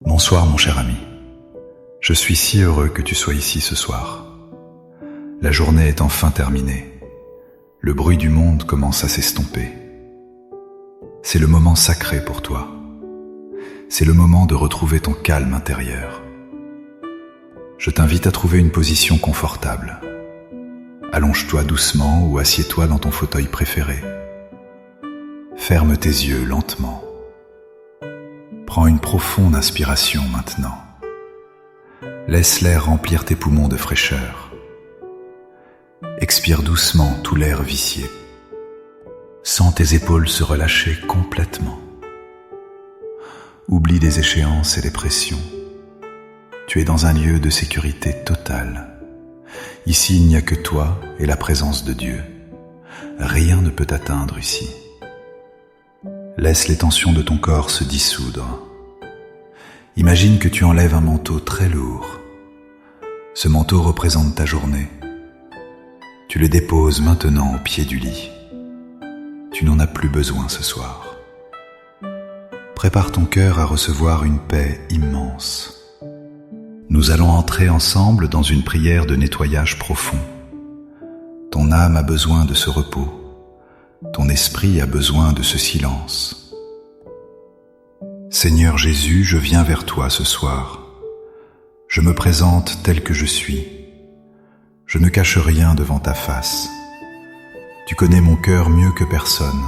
Bonsoir mon cher ami. Je suis si heureux que tu sois ici ce soir. La journée est enfin terminée. Le bruit du monde commence à s'estomper. C'est le moment sacré pour toi. C'est le moment de retrouver ton calme intérieur. Je t'invite à trouver une position confortable. Allonge-toi doucement ou assieds-toi dans ton fauteuil préféré. Ferme tes yeux lentement. Prends une profonde inspiration maintenant. Laisse l'air remplir tes poumons de fraîcheur. Expire doucement tout l'air vicié. Sens tes épaules se relâcher complètement. Oublie les échéances et les pressions. Tu es dans un lieu de sécurité totale. Ici, il n'y a que toi et la présence de Dieu. Rien ne peut t'atteindre ici. Laisse les tensions de ton corps se dissoudre. Imagine que tu enlèves un manteau très lourd. Ce manteau représente ta journée. Tu le déposes maintenant au pied du lit. Tu n'en as plus besoin ce soir. Prépare ton cœur à recevoir une paix immense. Nous allons entrer ensemble dans une prière de nettoyage profond. Ton âme a besoin de ce repos. Ton esprit a besoin de ce silence. Seigneur Jésus, je viens vers toi ce soir. Je me présente tel que je suis. Je ne cache rien devant ta face. Tu connais mon cœur mieux que personne.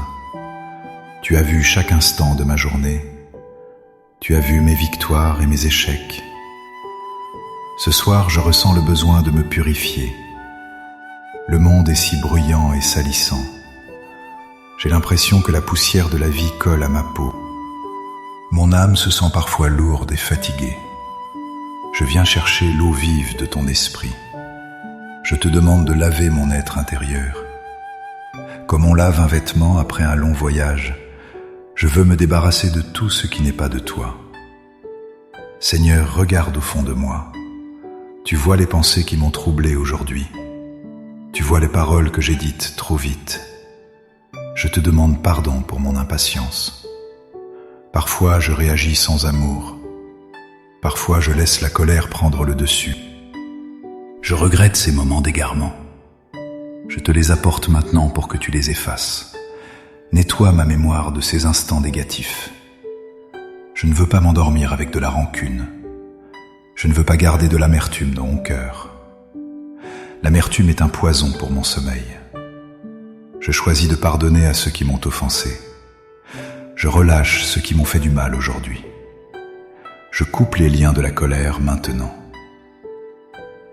Tu as vu chaque instant de ma journée. Tu as vu mes victoires et mes échecs. Ce soir, je ressens le besoin de me purifier. Le monde est si bruyant et salissant. J'ai l'impression que la poussière de la vie colle à ma peau. Mon âme se sent parfois lourde et fatiguée. Je viens chercher l'eau vive de ton esprit. Je te demande de laver mon être intérieur. Comme on lave un vêtement après un long voyage, je veux me débarrasser de tout ce qui n'est pas de toi. Seigneur, regarde au fond de moi. Tu vois les pensées qui m'ont troublé aujourd'hui. Tu vois les paroles que j'ai dites trop vite. Je te demande pardon pour mon impatience. Parfois, je réagis sans amour. Parfois, je laisse la colère prendre le dessus. Je regrette ces moments d'égarement. Je te les apporte maintenant pour que tu les effaces. Nettoie ma mémoire de ces instants négatifs. Je ne veux pas m'endormir avec de la rancune. Je ne veux pas garder de l'amertume dans mon cœur. L'amertume est un poison pour mon sommeil. Je choisis de pardonner à ceux qui m'ont offensé. Je relâche ceux qui m'ont fait du mal aujourd'hui. Je coupe les liens de la colère maintenant.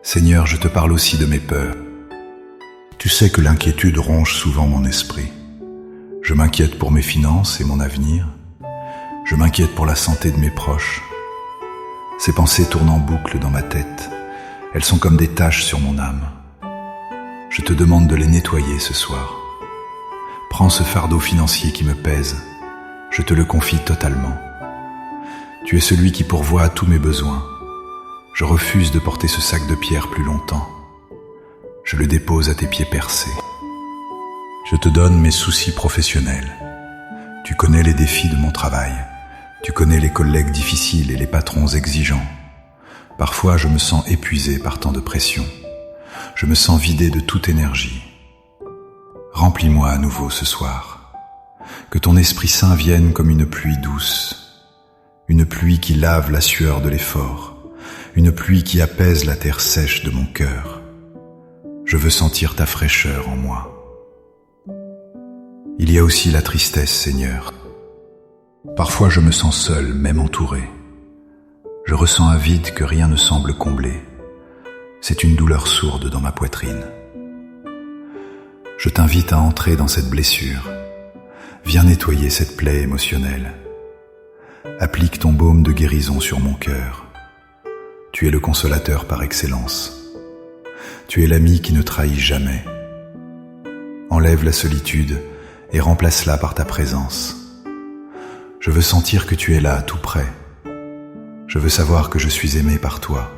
Seigneur, je te parle aussi de mes peurs. Tu sais que l'inquiétude ronge souvent mon esprit. Je m'inquiète pour mes finances et mon avenir. Je m'inquiète pour la santé de mes proches. Ces pensées tournent en boucle dans ma tête. Elles sont comme des taches sur mon âme. Je te demande de les nettoyer ce soir. Prends ce fardeau financier qui me pèse. Je te le confie totalement. Tu es celui qui pourvoit à tous mes besoins. Je refuse de porter ce sac de pierre plus longtemps. Je le dépose à tes pieds percés. Je te donne mes soucis professionnels. Tu connais les défis de mon travail. Tu connais les collègues difficiles et les patrons exigeants. Parfois, je me sens épuisé par tant de pression. Je me sens vidé de toute énergie. Remplis-moi à nouveau ce soir. Que ton Esprit Saint vienne comme une pluie douce. Une pluie qui lave la sueur de l'effort. Une pluie qui apaise la terre sèche de mon cœur. Je veux sentir ta fraîcheur en moi. Il y a aussi la tristesse, Seigneur. Parfois je me sens seul, même entouré. Je ressens un vide que rien ne semble combler. C'est une douleur sourde dans ma poitrine. Je t'invite à entrer dans cette blessure. Viens nettoyer cette plaie émotionnelle. Applique ton baume de guérison sur mon cœur. Tu es le consolateur par excellence. Tu es l'ami qui ne trahit jamais. Enlève la solitude et remplace-la par ta présence. Je veux sentir que tu es là, tout près. Je veux savoir que je suis aimé par toi.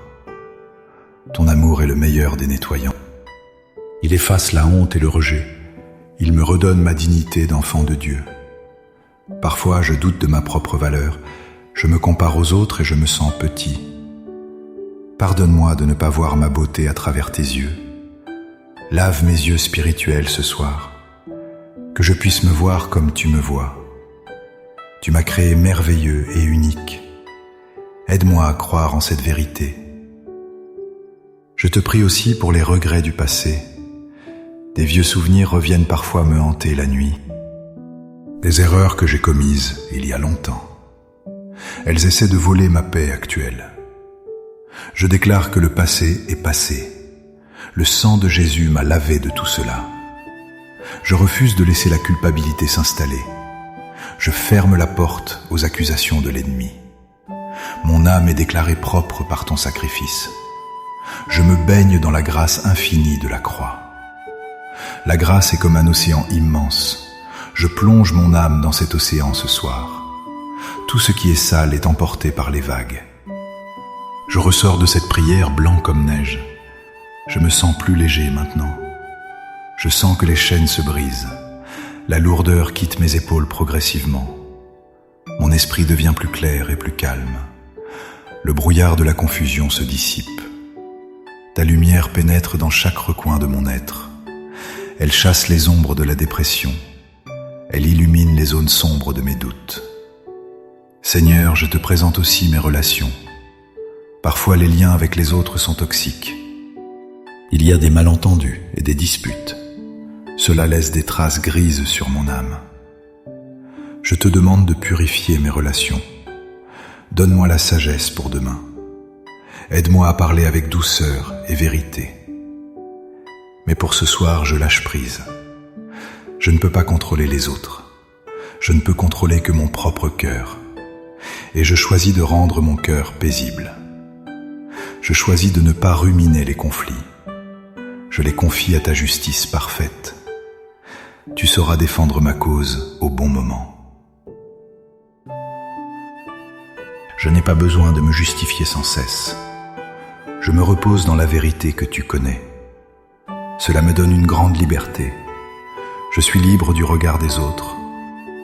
Ton amour est le meilleur des nettoyants. Il efface la honte et le rejet. Il me redonne ma dignité d'enfant de Dieu. Parfois, je doute de ma propre valeur. Je me compare aux autres et je me sens petit. Pardonne-moi de ne pas voir ma beauté à travers tes yeux. Lave mes yeux spirituels ce soir, que je puisse me voir comme tu me vois. Tu m'as créé merveilleux et unique. Aide-moi à croire en cette vérité. Je te prie aussi pour les regrets du passé. Des vieux souvenirs reviennent parfois me hanter la nuit. Des erreurs que j'ai commises il y a longtemps. Elles essaient de voler ma paix actuelle. Je déclare que le passé est passé. Le sang de Jésus m'a lavé de tout cela. Je refuse de laisser la culpabilité s'installer. Je ferme la porte aux accusations de l'ennemi. Mon âme est déclarée propre par ton sacrifice. Je me baigne dans la grâce infinie de la croix. La grâce est comme un océan immense. Je plonge mon âme dans cet océan ce soir. Tout ce qui est sale est emporté par les vagues. Je ressors de cette prière blanc comme neige. Je me sens plus léger maintenant. Je sens que les chaînes se brisent. La lourdeur quitte mes épaules progressivement. Mon esprit devient plus clair et plus calme. Le brouillard de la confusion se dissipe. Ta lumière pénètre dans chaque recoin de mon être. Elle chasse les ombres de la dépression. Elle illumine les zones sombres de mes doutes. Seigneur, je te présente aussi mes relations. Parfois les liens avec les autres sont toxiques. Il y a des malentendus et des disputes. Cela laisse des traces grises sur mon âme. Je te demande de purifier mes relations. Donne-moi la sagesse pour demain. Aide-moi à parler avec douceur et vérité. Mais pour ce soir, je lâche prise. Je ne peux pas contrôler les autres. Je ne peux contrôler que mon propre cœur. Et je choisis de rendre mon cœur paisible. Je choisis de ne pas ruminer les conflits. Je les confie à ta justice parfaite. Tu sauras défendre ma cause au bon moment. Je n'ai pas besoin de me justifier sans cesse. Je me repose dans la vérité que tu connais. Cela me donne une grande liberté. Je suis libre du regard des autres.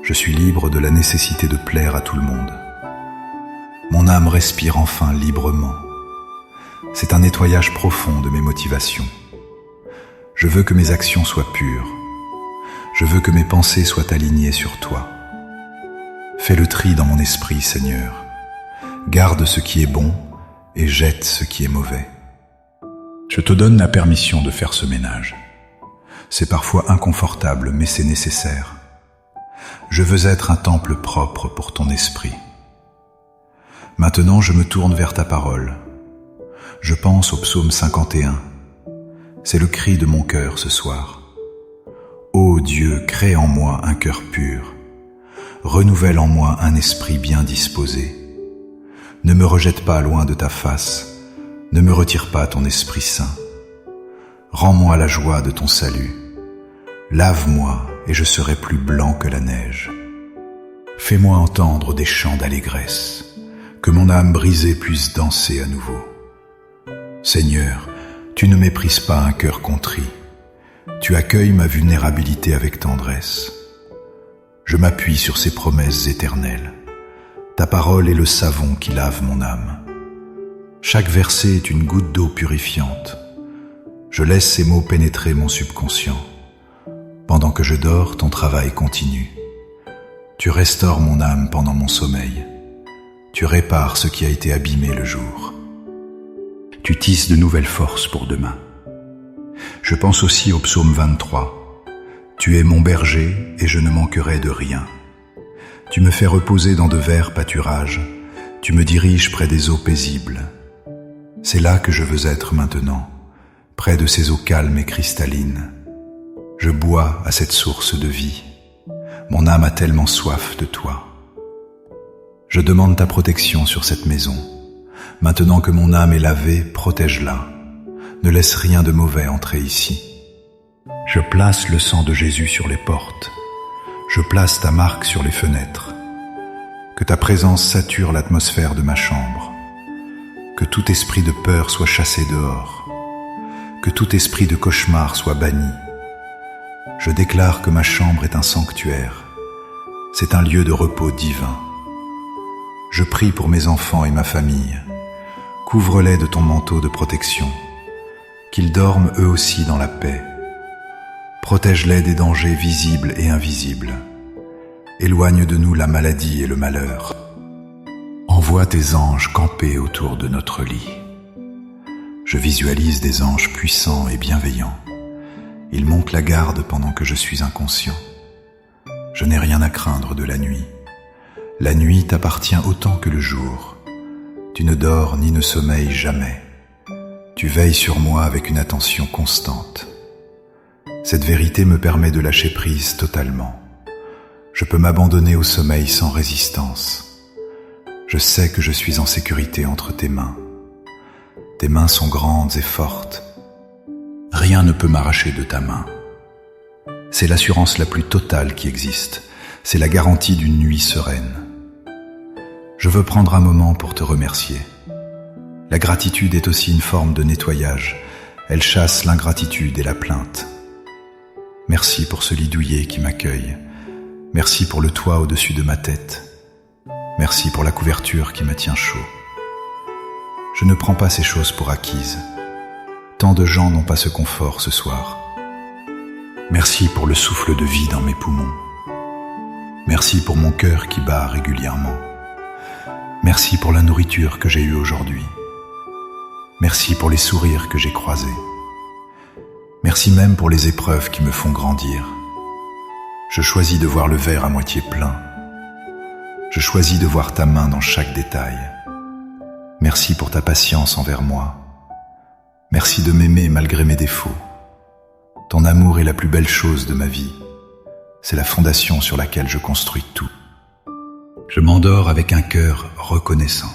Je suis libre de la nécessité de plaire à tout le monde. Mon âme respire enfin librement. C'est un nettoyage profond de mes motivations. Je veux que mes actions soient pures. Je veux que mes pensées soient alignées sur toi. Fais le tri dans mon esprit, Seigneur. Garde ce qui est bon et jette ce qui est mauvais. Je te donne la permission de faire ce ménage. C'est parfois inconfortable, mais c'est nécessaire. Je veux être un temple propre pour ton esprit. Maintenant, je me tourne vers ta parole. Je pense au psaume 51. C'est le cri de mon cœur ce soir. Ô Dieu, crée en moi un cœur pur. Renouvelle en moi un esprit bien disposé. Ne me rejette pas loin de ta face. Ne me retire pas ton Esprit Saint. Rends-moi la joie de ton salut. Lave-moi et je serai plus blanc que la neige. Fais-moi entendre des chants d'allégresse, que mon âme brisée puisse danser à nouveau. Seigneur, tu ne méprises pas un cœur contrit. Tu accueilles ma vulnérabilité avec tendresse. Je m'appuie sur ces promesses éternelles. Ta parole est le savon qui lave mon âme. Chaque verset est une goutte d'eau purifiante. Je laisse ces mots pénétrer mon subconscient. Pendant que je dors, ton travail continue. Tu restaures mon âme pendant mon sommeil. Tu répares ce qui a été abîmé le jour. Tu tisses de nouvelles forces pour demain. Je pense aussi au psaume 23. Tu es mon berger et je ne manquerai de rien. Tu me fais reposer dans de verts pâturages. Tu me diriges près des eaux paisibles. C'est là que je veux être maintenant, près de ces eaux calmes et cristallines. Je bois à cette source de vie. Mon âme a tellement soif de toi. Je demande ta protection sur cette maison. Maintenant que mon âme est lavée, protège-la. Ne laisse rien de mauvais entrer ici. Je place le sang de Jésus sur les portes. Je place ta marque sur les fenêtres. Que ta présence sature l'atmosphère de ma chambre. Que tout esprit de peur soit chassé dehors. Que tout esprit de cauchemar soit banni. Je déclare que ma chambre est un sanctuaire. C'est un lieu de repos divin. Je prie pour mes enfants et ma famille. Couvre-les de ton manteau de protection. Qu'ils dorment eux aussi dans la paix. Protège-les des dangers visibles et invisibles. Éloigne de nous la maladie et le malheur. Envoie tes anges camper autour de notre lit. Je visualise des anges puissants et bienveillants. Ils montent la garde pendant que je suis inconscient. Je n'ai rien à craindre de la nuit. La nuit t'appartient autant que le jour. Tu ne dors ni ne sommeilles jamais. Tu veilles sur moi avec une attention constante. Cette vérité me permet de lâcher prise totalement. Je peux m'abandonner au sommeil sans résistance. Je sais que je suis en sécurité entre tes mains. Tes mains sont grandes et fortes. Rien ne peut m'arracher de ta main. C'est l'assurance la plus totale qui existe. C'est la garantie d'une nuit sereine. Je veux prendre un moment pour te remercier. La gratitude est aussi une forme de nettoyage. Elle chasse l'ingratitude et la plainte. Merci pour ce lit douillet qui m'accueille. Merci pour le toit au-dessus de ma tête. Merci pour la couverture qui me tient chaud. Je ne prends pas ces choses pour acquises. Tant de gens n'ont pas ce confort ce soir. Merci pour le souffle de vie dans mes poumons. Merci pour mon cœur qui bat régulièrement. Merci pour la nourriture que j'ai eue aujourd'hui. Merci pour les sourires que j'ai croisés. Merci même pour les épreuves qui me font grandir. Je choisis de voir le verre à moitié plein. Je choisis de voir ta main dans chaque détail. Merci pour ta patience envers moi. Merci de m'aimer malgré mes défauts. Ton amour est la plus belle chose de ma vie. C'est la fondation sur laquelle je construis tout. Je m'endors avec un cœur reconnaissant.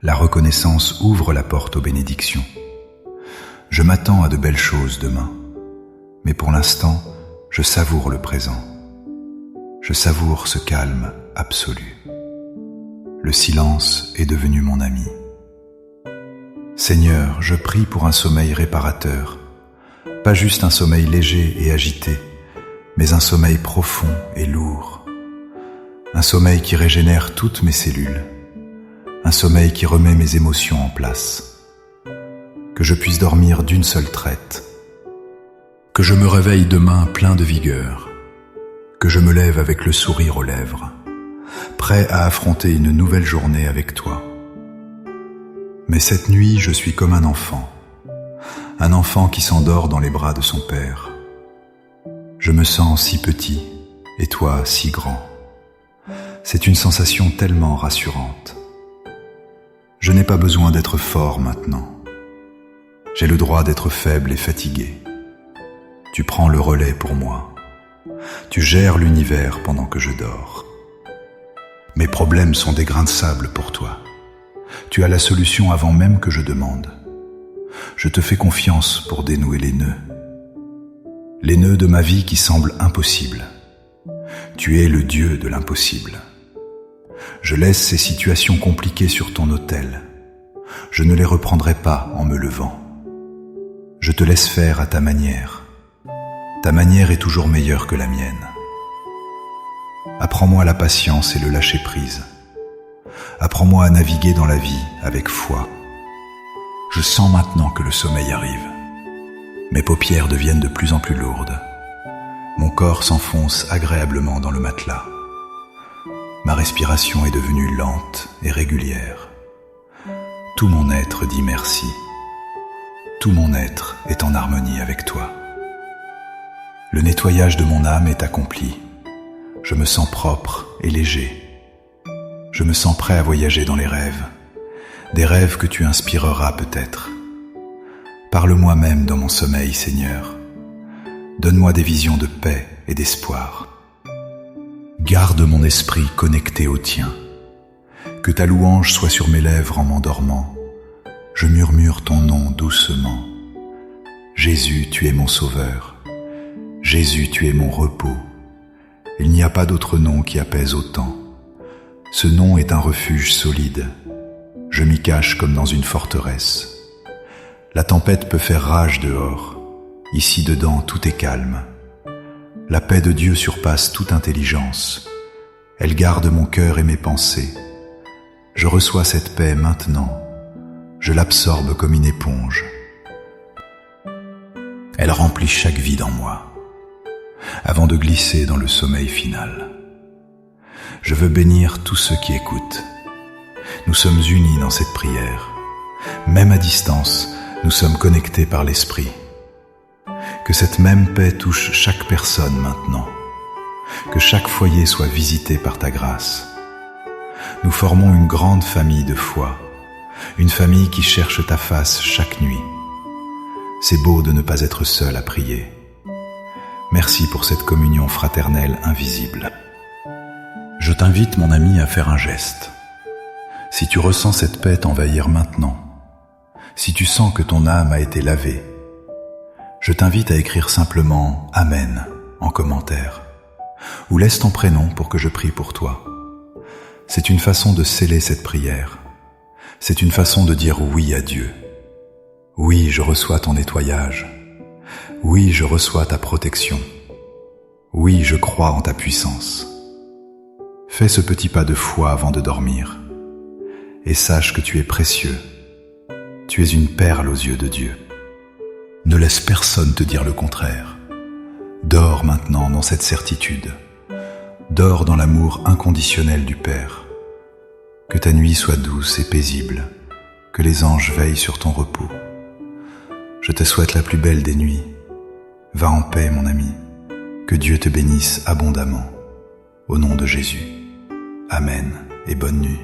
La reconnaissance ouvre la porte aux bénédictions. Je m'attends à de belles choses demain. Mais pour l'instant, je savoure le présent. Je savoure ce calme absolu. Le silence est devenu mon ami. Seigneur, je prie pour un sommeil réparateur. Pas juste un sommeil léger et agité, mais un sommeil profond et lourd. Un sommeil qui régénère toutes mes cellules. Un sommeil qui remet mes émotions en place. Que je puisse dormir d'une seule traite. Que je me réveille demain plein de vigueur. Que je me lève avec le sourire aux lèvres, prêt à affronter une nouvelle journée avec toi. Mais cette nuit, je suis comme un enfant qui s'endort dans les bras de son père. Je me sens si petit et toi si grand. C'est une sensation tellement rassurante. Je n'ai pas besoin d'être fort maintenant. J'ai le droit d'être faible et fatigué. Tu prends le relais pour moi. Tu gères l'univers pendant que je dors. Mes problèmes sont des grains de sable pour toi. Tu as la solution avant même que je demande. Je te fais confiance pour dénouer les nœuds. Les nœuds de ma vie qui semblent impossibles. Tu es le Dieu de l'impossible. Je laisse ces situations compliquées sur ton autel. Je ne les reprendrai pas en me levant. Je te laisse faire à ta manière. Ta manière est toujours meilleure que la mienne. Apprends-moi la patience et le lâcher-prise. Apprends-moi à naviguer dans la vie avec foi. Je sens maintenant que le sommeil arrive. Mes paupières deviennent de plus en plus lourdes. Mon corps s'enfonce agréablement dans le matelas. Ma respiration est devenue lente et régulière. Tout mon être dit merci. Tout mon être est en harmonie avec toi. Le nettoyage de mon âme est accompli. Je me sens propre et léger. Je me sens prêt à voyager dans les rêves. Des rêves que tu inspireras peut-être. Parle-moi même dans mon sommeil, Seigneur. Donne-moi des visions de paix et d'espoir. Garde mon esprit connecté au tien. Que ta louange soit sur mes lèvres en m'endormant. Je murmure ton nom doucement. Jésus, tu es mon sauveur. Jésus, tu es mon repos. Il n'y a pas d'autre nom qui apaise autant. Ce nom est un refuge solide. Je m'y cache comme dans une forteresse. La tempête peut faire rage dehors. Ici dedans, tout est calme. La paix de Dieu surpasse toute intelligence. Elle garde mon cœur et mes pensées. Je reçois cette paix maintenant, je l'absorbe comme une éponge. Elle remplit chaque vide en moi, avant de glisser dans le sommeil final. Je veux bénir tous ceux qui écoutent. Nous sommes unis dans cette prière. Même à distance, nous sommes connectés par l'Esprit. Que cette même paix touche chaque personne maintenant. Que chaque foyer soit visité par ta grâce. Nous formons une grande famille de foi, une famille qui cherche ta face chaque nuit. C'est beau de ne pas être seul à prier. Merci pour cette communion fraternelle invisible. Je t'invite, mon ami, à faire un geste. Si tu ressens cette paix t'envahir maintenant, si tu sens que ton âme a été lavée, je t'invite à écrire simplement « Amen » en commentaire, ou laisse ton prénom pour que je prie pour toi. C'est une façon de sceller cette prière. C'est une façon de dire oui à Dieu. Oui, je reçois ton nettoyage. Oui, je reçois ta protection. Oui, je crois en ta puissance. Fais ce petit pas de foi avant de dormir, et sache que tu es précieux. Tu es une perle aux yeux de Dieu. Ne laisse personne te dire le contraire. Dors maintenant dans cette certitude. Dors dans l'amour inconditionnel du Père. Que ta nuit soit douce et paisible, que les anges veillent sur ton repos. Je te souhaite la plus belle des nuits. Va en paix, mon ami. Que Dieu te bénisse abondamment. Au nom de Jésus. Amen et bonne nuit.